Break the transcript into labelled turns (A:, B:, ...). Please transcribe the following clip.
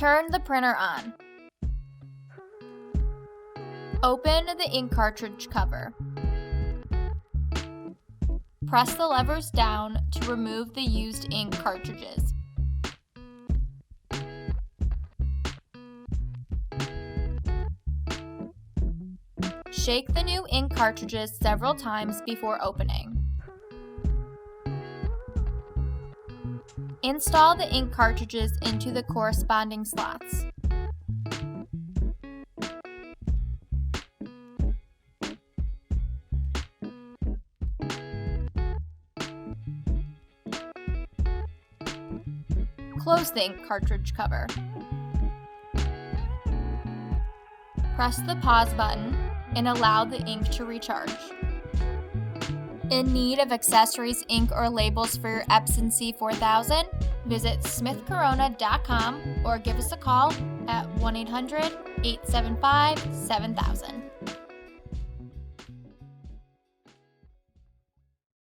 A: Turn the printer on. Open the ink cartridge cover. Press the levers down to remove the used ink cartridges. Shake the new ink cartridges several times before opening. Install the ink cartridges into the corresponding slots. Close the ink cartridge cover. Press the pause button and allow the ink to recharge. In need of accessories, ink, or labels for your Epson C4000? Visit smithcorona.com or give us a call at 1-800-875-7000.